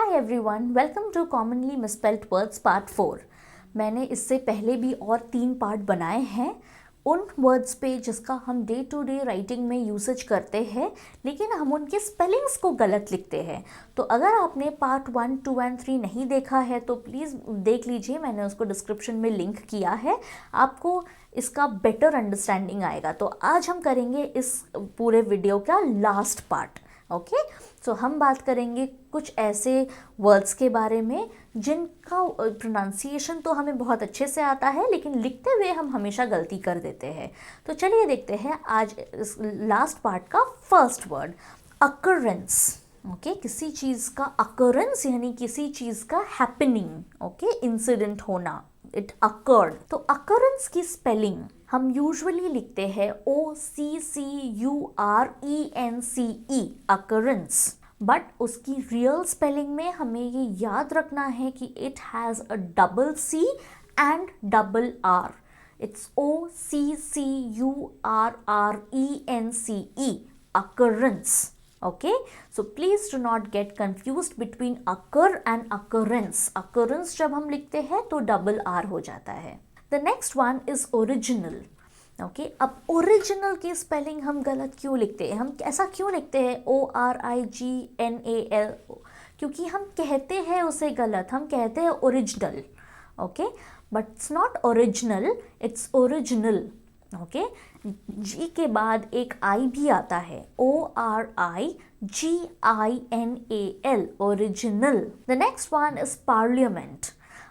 Hi everyone, welcome to commonly misspelled words part 4। मैंने इससे पहले भी और 3 पार्ट बनाए हैं उन वर्ड्स पे जिसका हम डे टू डे राइटिंग में यूसेज करते हैं, लेकिन हम उनके स्पेलिंग्स को गलत लिखते हैं। तो अगर आपने पार्ट 1, 2 एंड 3 नहीं देखा है तो प्लीज़ देख लीजिए, मैंने उसको डिस्क्रिप्शन में लिंक किया है, आपको इसका बेटर अंडरस्टैंडिंग आएगा। तो आज हम करेंगे इस पूरे वीडियो का लास्ट पार्ट। ओके, सो हम बात करेंगे कुछ ऐसे वर्ड्स के बारे में जिनका प्रोनाउंसिएशन तो हमें बहुत अच्छे से आता है, लेकिन लिखते हुए हम हमेशा गलती कर देते हैं। तो चलिए देखते हैं आज इस लास्ट पार्ट का फर्स्ट वर्ड, अकरेंस। ओके, किसी चीज़ का अकरेंस यानी किसी चीज़ का हैपनिंग, ओके, इंसिडेंट होना, इट अकर्ड। तो अकरेंस की स्पेलिंग हम यूजुअली लिखते हैं OCCURENCE, अकरेंस। बट उसकी रियल स्पेलिंग में हमें ये याद रखना है कि it has a double C and double R। It's OCCURRENCE, occurrence. Okay, so please do not get confused between occur and occurrence. Occurrence जब हम लिखते हैं तो डबल R हो जाता है। The next one is original. Okay, अब original की स्पेलिंग हम गलत क्यों लिखते हैं? हम ऐसा क्यों लिखते हैं ORIGNAL? क्योंकि हम कहते हैं उसे गलत, हम कहते हैं original. Okay, but it's not original, it's original. Okay, G के बाद एक आई भी आता है, ORIGINAL, original. The next one is parliament.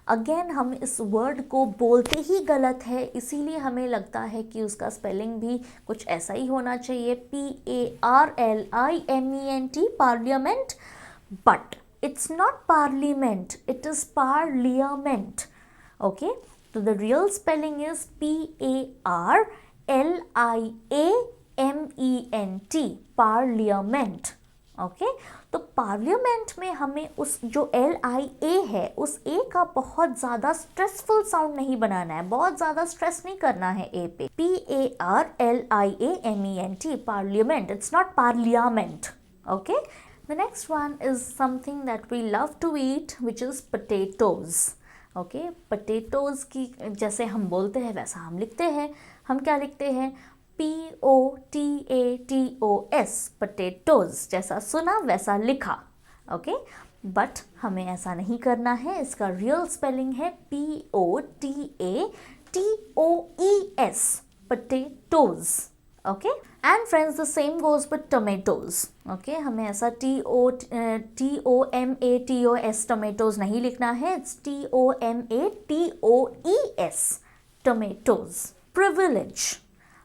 Again हम इस वर्ड को बोलते ही गलत है, इसीलिए हमें लगता है कि उसका स्पेलिंग भी कुछ ऐसा ही होना चाहिए, PARLIAMENT, parliament. But it's not parliament, it is parliament. Okay, तो the real spelling is PARLIAMENT, parliament. Okay, तो पार्लियामेंट में हमें उस जो LIA है उस A का बहुत ज़्यादा स्ट्रेसफुल साउंड नहीं बनाना है, बहुत ज़्यादा स्ट्रेस नहीं करना है A पे। PARLIAMENT, parliament, it's not parliament. Okay, the next one is something that we love to eat, which is potatoes. Okay, potatoes की जैसे हम बोलते हैं वैसा हम लिखते हैं। हम क्या लिखते हैं? POTATOS, पोटैटोज़, जैसा सुना वैसा लिखा। ओके, बट हमें ऐसा नहीं करना है, इसका रियल स्पेलिंग है POTATOES, potatoes. Okay, and friends the same goes with tomatoes. Okay, हमें ऐसा TOMATOS टोमेटोज़ नहीं लिखना है, it's TOMATOES, tomatoes. Privilege.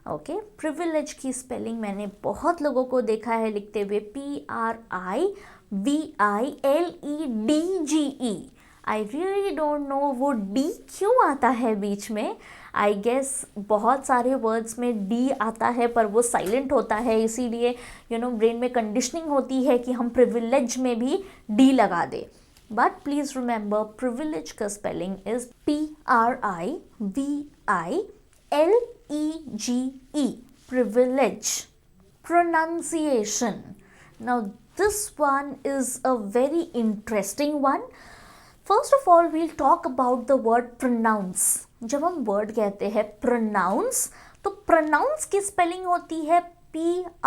Okay, privilege की स्पेलिंग मैंने बहुत लोगों को देखा है लिखते हुए PRIVILEDGE। I really don't know वो डी क्यों आता है बीच में। आई गेस बहुत सारे वर्ड्स में डी आता है पर वो साइलेंट होता है, इसीलिए ब्रेन में कंडीशनिंग होती है कि हम प्रिविलेज में भी डी लगा दे। बट प्लीज़ रिमेंबर, प्रिविलेज का spelling is PRIVILEGE, privilege. Pronunciation. Now this one is a very interesting one. First of all, we'll talk about the word pronounce. जब हम वर्ड कहते हैं pronounce, तो pronounce की स्पेलिंग होती है PRONOUNCE,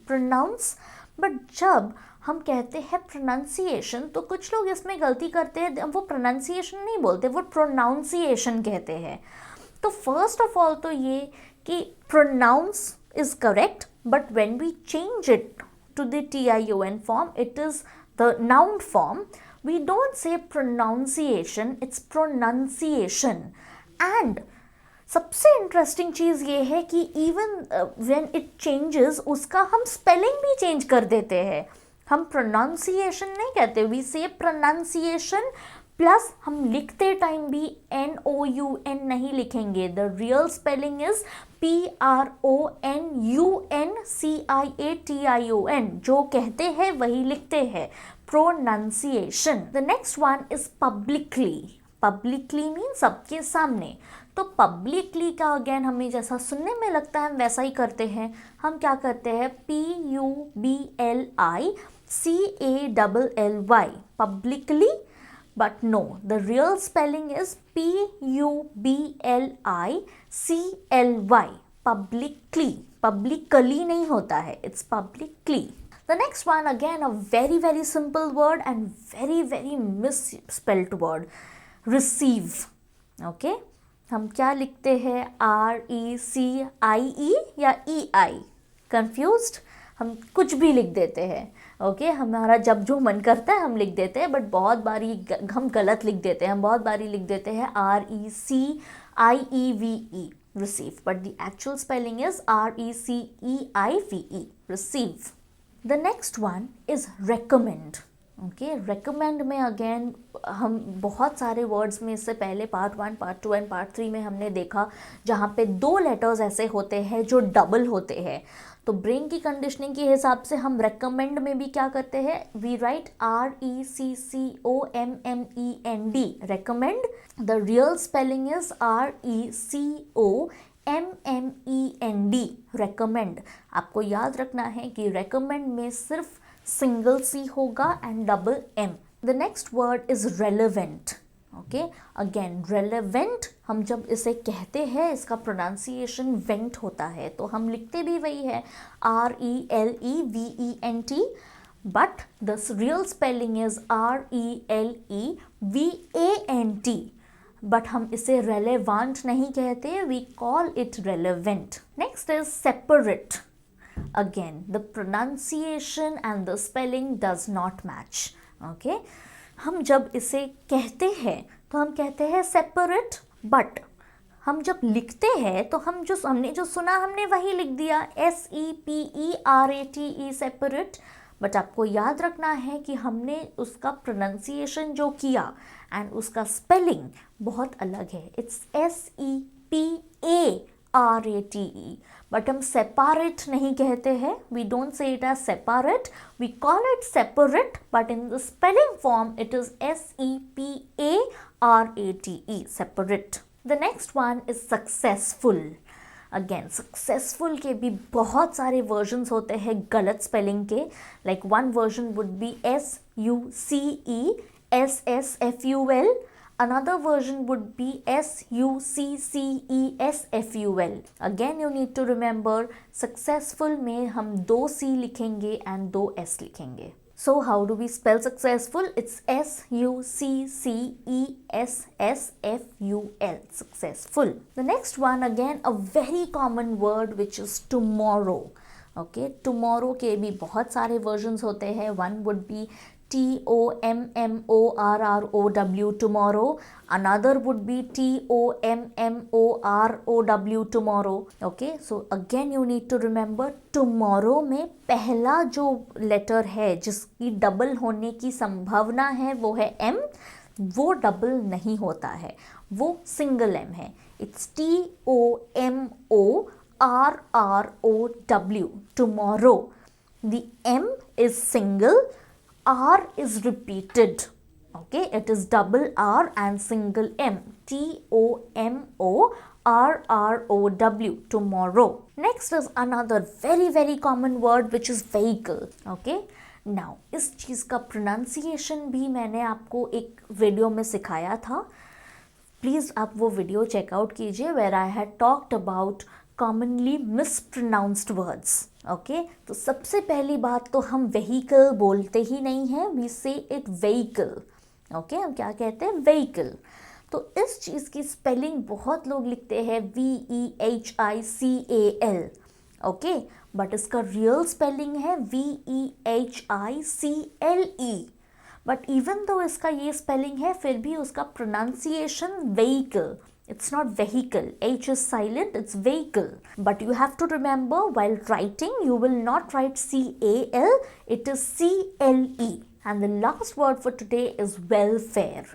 pronounce। बट जब हम कहते हैं प्रोनाउंसिएशन तो कुछ लोग इसमें गलती करते हैं, वो प्रोनाउंसिएशन नहीं बोलते, वो प्रोनाउंसिएशन कहते हैं। तो फर्स्ट ऑफ ऑल तो ये कि pronounce is correct, but when we change it to the TION form, it is the noun form, we don't say pronounciation, it's pronunciation. And सबसे इंटरेस्टिंग चीज़ ये है कि इवन व्हेन इट चेंजेस, उसका हम स्पेलिंग भी चेंज कर देते हैं। हम प्रोनाउंसिएशन नहीं कहते, वी से प्रोनाउंसिएशन, प्लस हम लिखते टाइम भी NOUN नहीं लिखेंगे। The real spelling is PRONUNCIATION, जो कहते हैं वही लिखते हैं, pronunciation. The next one is publicly. Publicly mean सबके सामने। तो पब्लिकली का अगेन हमें जैसा सुनने में लगता है हम वैसा ही करते हैं। हम क्या करते हैं? PUBLI Cally, publicly, but no, the real spelling is Publicly, publicly. Publicly नहीं होता है, it's publicly. The next one, again a very very simple word and very very misspelled word, receive. Okay, हम क्या लिखते हैं, RECIE या EI? Confused? हम कुछ भी लिख देते हैं. ओके हमारा जब जो मन करता है हम लिख देते हैं, बट बहुत बारी हम गलत लिख देते हैं. हम बहुत बारी लिख देते हैं RECIEVE, receive, but the actual spelling is RECEIVE, receive. The next one is recommend. Okay recommend में अगेन हम बहुत सारे वर्ड्स में इससे पहले पार्ट 1, पार्ट 2 एंड पार्ट 3 में हमने देखा जहाँ पे 2 लेटर्स ऐसे होते हैं जो डबल होते हैं. तो ब्रेन की कंडीशनिंग के हिसाब से हम recommend में भी क्या करते हैं, we write RECCOMMEND, recommend. The real spelling is RECOMMEND, recommend. आपको याद रखना है कि recommend में सिर्फ सिंगल C होगा and double M. The next word is relevant. Okay again relevant, हम जब इसे कहते हैं इसका प्रोनाउंसिएशन वेंट होता है, तो हम लिखते भी वही है RELEVENT, but the real spelling is RELEVANT, but हम इसे relevant नहीं कहते, we call it relevant. Next is separate. Again, the pronunciation and the spelling does not match. Okay? हम जब इसे कहते हैं तो हम कहते हैं separate, but हम जब लिखते हैं तो हमने जो सुना हमने वही लिख दिया SEPERATE, separate. बट आपको याद रखना है कि हमने उसका प्रोनाउंसिएशन जो किया एंड उसका स्पेलिंग बहुत अलग है. इट्स SEPARATE, बट हम सेपारेट नहीं कहते हैं. We don't say it as separate, we call it separate, but in the spelling form it is SEPARATE, separate. The next one is successful. Again successful के भी बहुत सारे वर्जन्स होते हैं गलत स्पेलिंग के. Like one version would be SUCCESSFUL. Another version would be SUCCESFUL. Again you need to remember successful में हम 2 C लिखेंगे and 2 S लिखेंगे. So how do we spell successful? It's SUCCESSFUL, successful. The next one, again a very common word, which is tomorrow. Okay, tomorrow के भी बहुत सारे versions होते हैं. One would be TOMMORROW, tomorrow. Another would be TOMMOROW, tomorrow. Okay, so again you need to remember tomorrow में पहला जो letter है जिसकी डबल होने की संभावना है वो है M. वो डबल नहीं होता है, वो सिंगल M है. It's TOMORROW, tomorrow. The M is single, R is repeated. Okay, it is double R and single M. TOMORROW, tomorrow. Next is another very very common word, which is vehicle. Okay, now इस चीज़ का pronunciation भी मैंने आपको एक video में सिखाया था. Please आप वो वीडियो चेकआउट कीजिए, where I had talked about commonly mispronounced words. Okay तो सबसे पहली बात तो हम vehicle बोलते ही नहीं हैं, we say it vehicle. Okay हम क्या कहते हैं, vehicle. तो इस चीज़ की स्पेलिंग बहुत लोग लिखते हैं VEHICAL. ओके बट इसका रियल स्पेलिंग है VEHICLE. बट इवन दो इसका ये स्पेलिंग है, फिर भी उसका pronunciation vehicle. It's not vehicle. H is silent, it's vehicle. But you have to remember, while writing, you will not write CAL, it is CLE. And the last word for today is welfare.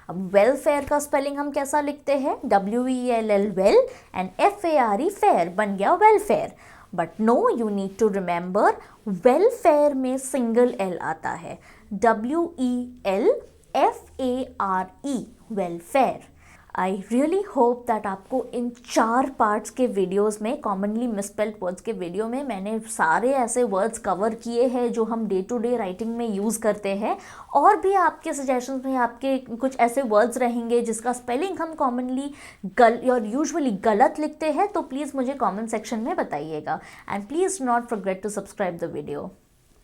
अब welfare का spelling हम कैसा लिखते हैं, WELL, well, and FARE, fair, बन गया welfare. But no, you need to remember, welfare में single L आता है, WELFARE, welfare. I really hope that आपको इन 4 पार्ट्स के वीडियोस में, कॉमनली मिसस्पेल्ड वर्ड्स के वीडियो में, मैंने सारे ऐसे वर्ड्स कवर किए हैं जो हम डे टू डे राइटिंग में यूज़ करते हैं। और भी आपके सजेशंस में आपके कुछ ऐसे वर्ड्स रहेंगे जिसका स्पेलिंग हम कॉमनली और यूजुअली गलत लिखते हैं, तो प्लीज़ मुझे कॉमेंट सेक्शन में बताइएगा। And please not forget to subscribe the video.